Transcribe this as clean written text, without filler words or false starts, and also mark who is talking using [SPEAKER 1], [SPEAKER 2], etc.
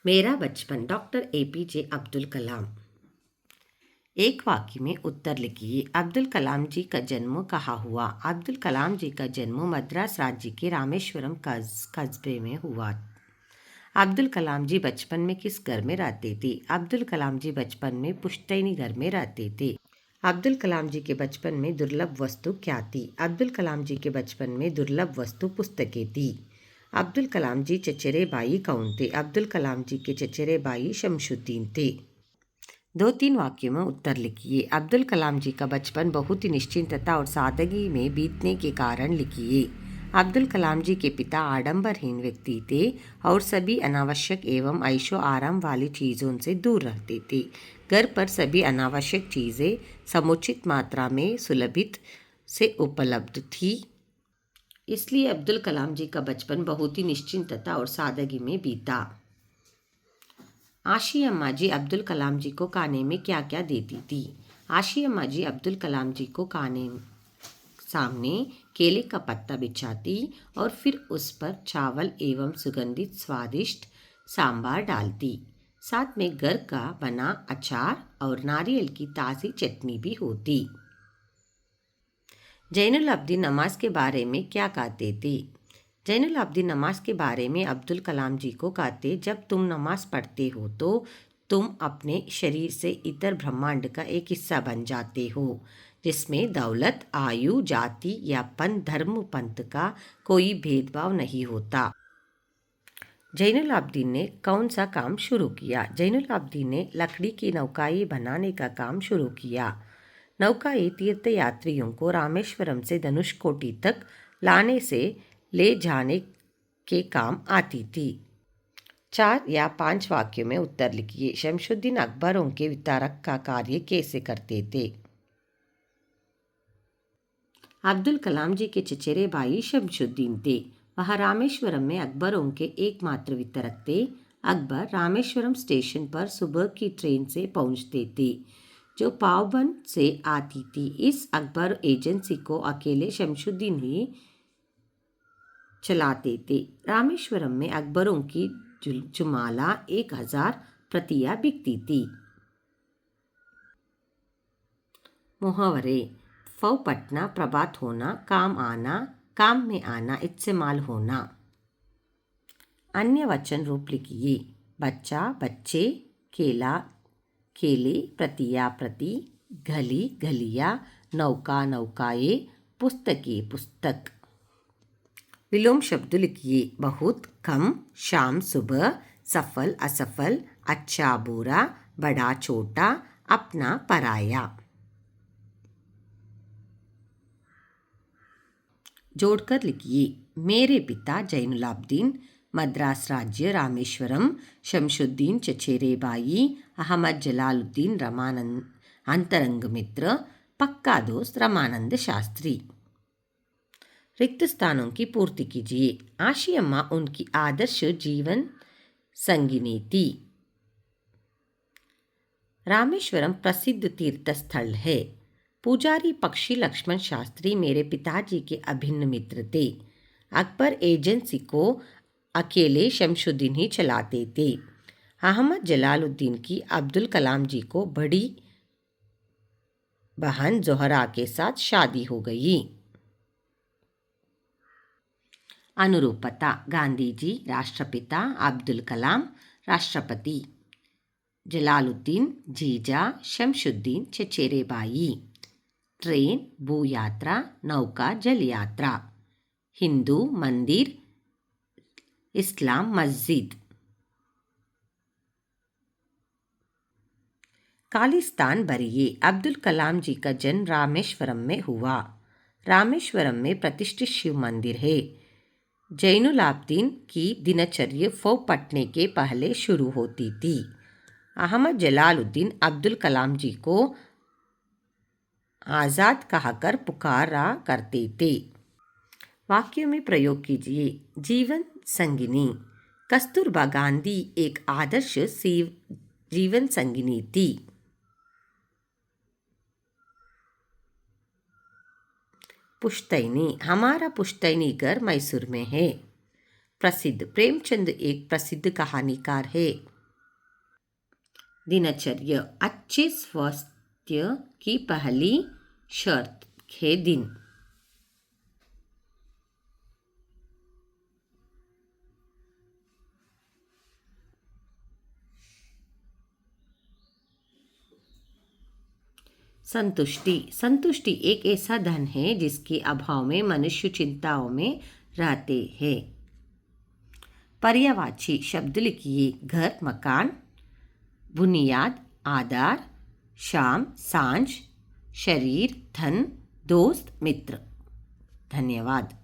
[SPEAKER 1] मेरा बचपन doctor APJ Abdul Kalam. एक वाक्य में उत्तर लिखिए। अब्दुल कलाम जी का जन्म कहाँ हुआ? अब्दुल कलाम जी का जन्म मद्रास राज्य के रामेश्वरम कस्बे में हुआ। अब्दुल कलाम जी बचपन में किस घर में रहते थे? अब्दुल कलाम जी बचपन में पुश्तैनी घर में रहते थे। अब्दुल कलाम जी के बचपन में दुर्लभ वस्तु क्या थी? अब्दुल कलाम जी के बचपन में दुर्लभ वस्तु पुस्तकें थी। अब्दुल कलाम जी चचेरे भाई कौन थे? अब्दुल कलाम जी के चचेरे भाई शमशुद्दीन थे। 2-3 वाक्यों में उत्तर लिखिए। अब्दुल कलाम जी का बचपन बहुत ही निश्चिंतता और सादगी में बीतने के कारण लिखिए। अब्दुल कलाम जी के पिता आडंबरहीन व्यक्ति थे और सभी अनावश्यक एवं ऐशो आराम वाली चीज़ों से दूर रहते थे। घर पर सभी अनावश्यक चीज़ें समुचित मात्रा में सुलभित से उपलब्ध थी, इसलिए अब्दुल कलाम जी का बचपन बहुत ही निश्चिंतता और सादगी में बीता। आशी अम्मा जी अब्दुल कलाम जी को खाने में क्या क्या देती थी? आशी अम्मा जी अब्दुल कलाम जी को खाने सामने केले का पत्ता बिछाती और फिर उस पर चावल एवं सुगंधित स्वादिष्ट सांबार डालती। साथ में घर का बना अचार और नारियल की ताज़ी चटनी भी होती। जैनुल अब्दीन नमाज के बारे में क्या कहते थे? जैनुल अब्दीन नमाज के बारे में अब्दुल कलाम जी को कहते, जब तुम नमाज पढ़ते हो तो तुम अपने शरीर से इतर ब्रह्मांड का एक हिस्सा बन जाते हो, जिसमें दौलत, आयु, जाति या पंथ, धर्म, पंथ का कोई भेदभाव नहीं होता। जैनुल अब्दीन ने कौन सा काम शुरू किया? जैनुल अब्दीन ने लकड़ी की नौकाएं बनाने का काम शुरू किया। नौकाएं तीर्थयात्रियों को रामेश्वरम से धनुषकोटी तक लाने से ले जाने के काम आती थी। 4 या 5 वाक्यों में उत्तर लिखिए। शमशुद्दीन अकबरों के वितरक का कार्य कैसे करते थे? अब्दुल कलाम जी के चचेरे भाई शमशुद्दीन थे। वह रामेश्वरम में अकबरों के एकमात्र वितरक थे। अकबर रामेश्वरम स्टेशन पर सुबह की ट्रेन से पहुंचते थे, जो पावबन से आती थी। इस अकबर एजेंसी को अकेले शमशुद्दीन ही चलाते थे। रामेश्वरम में अकबरों की जुमाला 1000 प्रतियां बिकती थी। मुहावरे। फौ पटना, प्रभात होना, काम आना, काम में आना, इस्तेमाल होना। अन्य वचन रूप लिखिए। बच्चा, बच्चे, केला, केले, प्रतिया, प्रति, घली, घलिया, नौका, नौकाए, पुस्तके, पुस्तक। विलोम शब्द लिखिए। बहुत, कम, शाम, सुबह, सफल, असफल, अच्छा, बुरा, बड़ा, छोटा, अपना, पराया। जोड़कर लिखिए। मेरे पिता जैनुलाब्दीन, मद्रास राज्य रामेश्वरम, शमशुद्दीन चचेरे भाई, अहमद जलालुद्दीन रमानंद अंतरंग मित्र, पक्का दोस्त रमानंद शास्त्री। रिक्त स्थानों की पूर्ति कीजिए। आशी अम्मा उनकी आदर्श जीवन संगिनी थी। रामेश्वरम प्रसिद्ध तीर्थ स्थल है। पुजारी पक्षी लक्ष्मण शास्त्री मेरे पिताजी के अभिन्न मित्र थे। अकबर एजेंसी को अकेले शमशुद्दीन ही चलाते थे। अहमद जलालुद्दीन की अब्दुल कलाम जी को बड़ी बहन जोहरा के साथ शादी हो गई। अनुरूपता। गांधी जी राष्ट्रपिता, अब्दुल कलाम राष्ट्रपति। जलालुद्दीन जीजा, शमशुद्दीन चचेरे भाई। ट्रेन भू यात्रा, नौका जल यात्रा। हिंदू मंदिर, इस्लाम मस्जिद। खालिस्तान भरिए। अब्दुल कलाम जी का जन्म रामेश्वरम में हुआ। रामेश्वरम में प्रतिष्ठित शिव मंदिर है। जैनुलाब्दीन की दिनचर्या फौ पटने के पहले शुरू होती थी। अहमद जलालुद्दीन अब्दुल कलाम जी को आज़ाद कहकर पुकारा करते थे। वाक्यों में प्रयोग कीजिए। जीवन संगिनी। कस्तूरबा गांधी एक आदर्श जीवन संगिनी थी। पुश्तैनी। हमारा पुश्तैनी घर मैसूर में है। प्रसिद्ध। प्रेमचंद एक प्रसिद्ध कहानीकार है। दिनचर्या अच्छे स्वास्थ्य की पहली शर्त है दिन। संतुष्टि। संतुष्टि एक ऐसा धन है जिसके अभाव में मनुष्य चिंताओं में रहते हैं। पर्यायवाची शब्द लिखिए। घर मकान, बुनियाद आधार, शाम सांझ, शरीर धन, दोस्त मित्र। धन्यवाद।